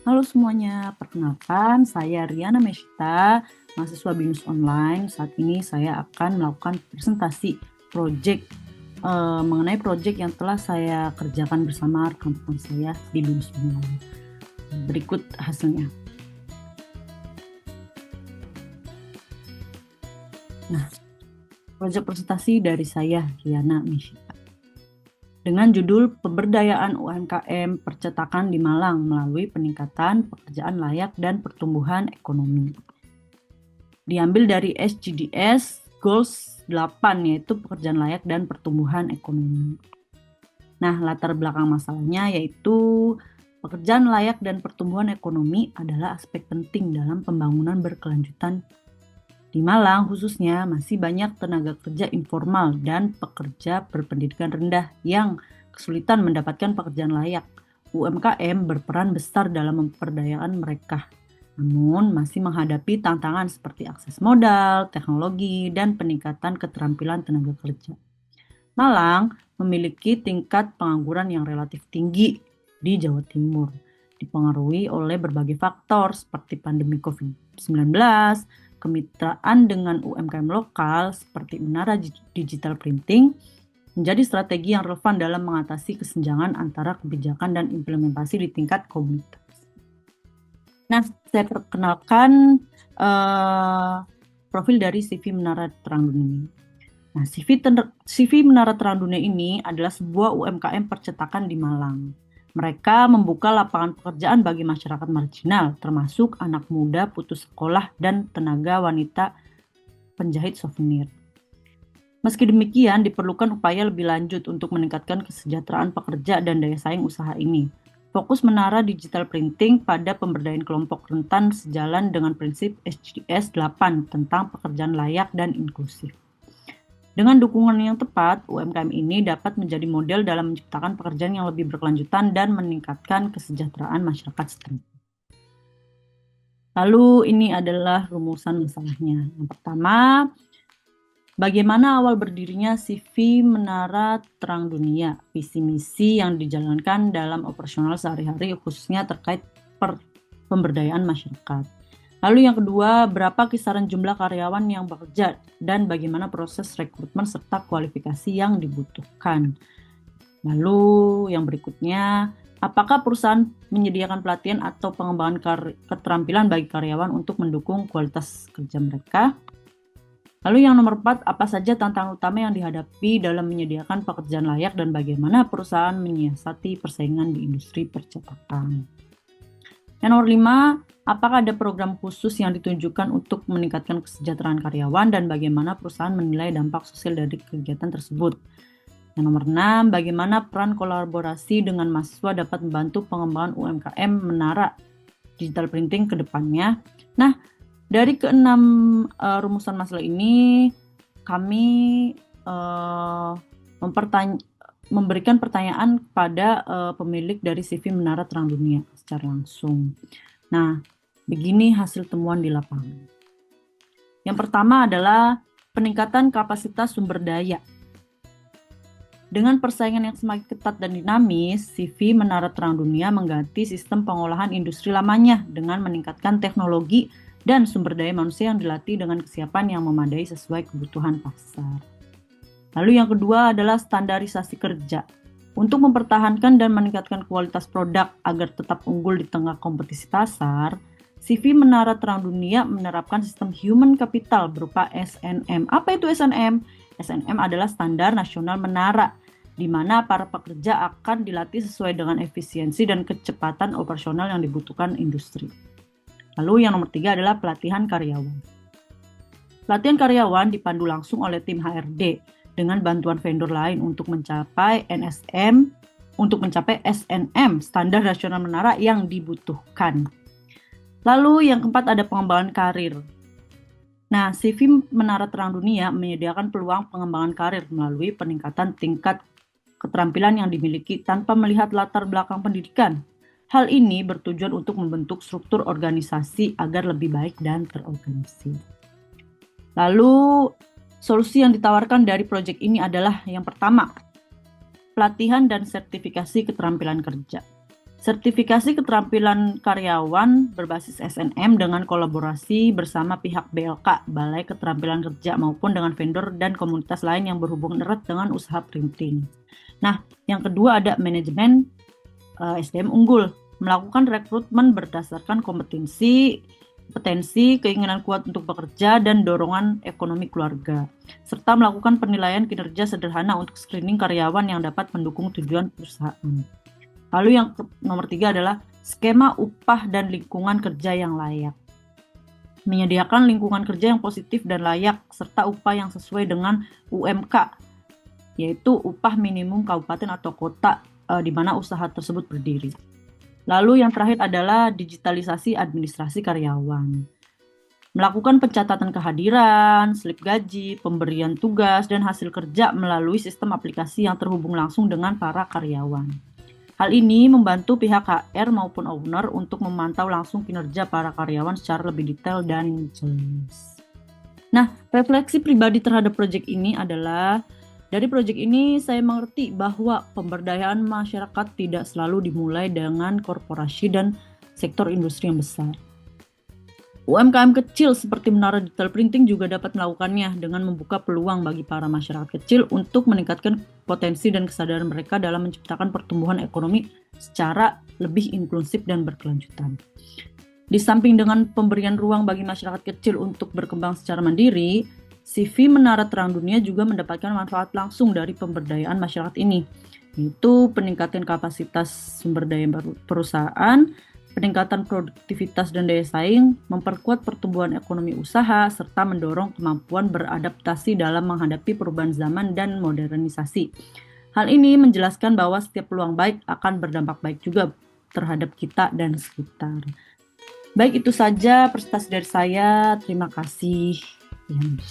Halo semuanya, perkenalkan saya Riana Meshita, mahasiswa BINUS Online. Saat ini saya akan melakukan presentasi project mengenai project yang telah saya kerjakan bersama rekan-rekan saya di BINUS Online. Berikut hasilnya. Nah, project presentasi dari saya Riana Meshita dengan judul Pemberdayaan UMKM Percetakan di Malang melalui peningkatan pekerjaan layak dan pertumbuhan ekonomi. Diambil dari SGDS Goals 8, yaitu pekerjaan layak dan pertumbuhan ekonomi. Nah, latar belakang masalahnya yaitu pekerjaan layak dan pertumbuhan ekonomi adalah aspek penting dalam pembangunan berkelanjutan. Di Malang khususnya masih banyak tenaga kerja informal dan pekerja berpendidikan rendah yang kesulitan mendapatkan pekerjaan layak. UMKM berperan besar dalam memperdayakan mereka, namun masih menghadapi tantangan seperti akses modal, teknologi, dan peningkatan keterampilan tenaga kerja. Malang memiliki tingkat pengangguran yang relatif tinggi di Jawa Timur, dipengaruhi oleh berbagai faktor seperti pandemi COVID-19, kemitraan dengan UMKM lokal seperti Menara Digital Printing, menjadi strategi yang relevan dalam mengatasi kesenjangan antara kebijakan dan implementasi di tingkat komunitas. Nah, saya perkenalkan profil dari CV Menara Terang Dunia. Nah, CV Menara Terang Dunia ini adalah sebuah UMKM percetakan di Malang. Mereka membuka lapangan pekerjaan bagi masyarakat marginal, termasuk anak muda putus sekolah dan tenaga wanita penjahit souvenir. Meski demikian, diperlukan upaya lebih lanjut untuk meningkatkan kesejahteraan pekerja dan daya saing usaha ini. Fokus Menara Digital Printing pada pemberdayaan kelompok rentan sejalan dengan prinsip SDGs 8 tentang pekerjaan layak dan inklusif. Dengan dukungan yang tepat, UMKM ini dapat menjadi model dalam menciptakan pekerjaan yang lebih berkelanjutan dan meningkatkan kesejahteraan masyarakat setempat. Lalu ini adalah rumusan masalahnya. Yang pertama, bagaimana awal berdirinya CV Menara Terang Dunia, visi misi yang dijalankan dalam operasional sehari-hari khususnya terkait pemberdayaan masyarakat. Lalu yang kedua, berapa kisaran jumlah karyawan yang bekerja dan bagaimana proses rekrutmen serta kualifikasi yang dibutuhkan. Lalu yang berikutnya, apakah perusahaan menyediakan pelatihan atau pengembangan keterampilan bagi karyawan untuk mendukung kualitas kerja mereka? Lalu yang nomor 4, apa saja tantangan utama yang dihadapi dalam menyediakan pekerjaan layak dan bagaimana perusahaan menyiasati persaingan di industri percetakan? Yang nomor 5, apakah ada program khusus yang ditunjukkan untuk meningkatkan kesejahteraan karyawan dan bagaimana perusahaan menilai dampak sosial dari kegiatan tersebut? Yang nomor 6, bagaimana peran kolaborasi dengan mahasiswa dapat membantu pengembangan UMKM Menara Digital Printing ke depannya? Nah, dari keenam rumusan masalah ini, kami memberikan pertanyaan kepada pemilik dari CV Menara Terang Dunia secara langsung. Nah, begini hasil temuan di lapangan. Yang pertama adalah peningkatan kapasitas sumber daya. Dengan persaingan yang semakin ketat dan dinamis, CV Menara Terang Dunia mengganti sistem pengolahan industri lamanya dengan meningkatkan teknologi dan sumber daya manusia yang dilatih dengan kesiapan yang memadai sesuai kebutuhan pasar. Lalu yang kedua adalah standarisasi kerja. Untuk mempertahankan dan meningkatkan kualitas produk agar tetap unggul di tengah kompetisi pasar, CV Menara Terang Dunia menerapkan sistem human capital berupa SNM. Apa itu SNM? SNM adalah standar nasional menara, di mana para pekerja akan dilatih sesuai dengan efisiensi dan kecepatan operasional yang dibutuhkan industri. Lalu yang nomor 3 adalah pelatihan karyawan. Pelatihan karyawan dipandu langsung oleh tim HRD dengan bantuan vendor lain untuk mencapai SNM, standar nasional menara yang dibutuhkan. Lalu yang keempat ada pengembangan karir. Nah, CV Menara Terang Dunia menyediakan peluang pengembangan karir melalui peningkatan tingkat keterampilan yang dimiliki tanpa melihat latar belakang pendidikan. Hal ini bertujuan untuk membentuk struktur organisasi agar lebih baik dan terorganisir. Lalu, solusi yang ditawarkan dari proyek ini adalah yang pertama, pelatihan dan sertifikasi keterampilan kerja. Sertifikasi keterampilan karyawan berbasis SNM dengan kolaborasi bersama pihak BLK, Balai Keterampilan Kerja, maupun dengan vendor dan komunitas lain yang berhubungan erat dengan usaha printing. Nah, yang kedua ada manajemen SDM unggul, melakukan rekrutmen berdasarkan kompetensi, keinginan kuat untuk bekerja, dan dorongan ekonomi keluarga, serta melakukan penilaian kinerja sederhana untuk screening karyawan yang dapat mendukung tujuan perusahaan. Lalu yang nomor 3 adalah skema upah dan lingkungan kerja yang layak. Menyediakan lingkungan kerja yang positif dan layak, serta upah yang sesuai dengan UMK, yaitu upah minimum kabupaten atau kota di mana usaha tersebut berdiri. Lalu yang terakhir adalah digitalisasi administrasi karyawan. Melakukan pencatatan kehadiran, slip gaji, pemberian tugas, dan hasil kerja melalui sistem aplikasi yang terhubung langsung dengan para karyawan. Hal ini membantu pihak HR maupun owner untuk memantau langsung kinerja para karyawan secara lebih detail dan jelas. Nah, refleksi pribadi terhadap proyek ini adalah, dari proyek ini saya mengerti bahwa pemberdayaan masyarakat tidak selalu dimulai dengan korporasi dan sektor industri yang besar. UMKM kecil seperti Menara Detail Printing juga dapat melakukannya dengan membuka peluang bagi para masyarakat kecil untuk meningkatkan potensi dan kesadaran mereka dalam menciptakan pertumbuhan ekonomi secara lebih inklusif dan berkelanjutan. Di samping dengan pemberian ruang bagi masyarakat kecil untuk berkembang secara mandiri, CV Menara Terang Dunia juga mendapatkan manfaat langsung dari pemberdayaan masyarakat ini, yaitu peningkatan kapasitas sumber daya perusahaan, peningkatan produktivitas dan daya saing, memperkuat pertumbuhan ekonomi usaha, serta mendorong kemampuan beradaptasi dalam menghadapi perubahan zaman dan modernisasi. Hal ini menjelaskan bahwa setiap peluang baik akan berdampak baik juga terhadap kita dan sekitar. Baik, itu saja presentasi dari saya. Terima kasih. Yang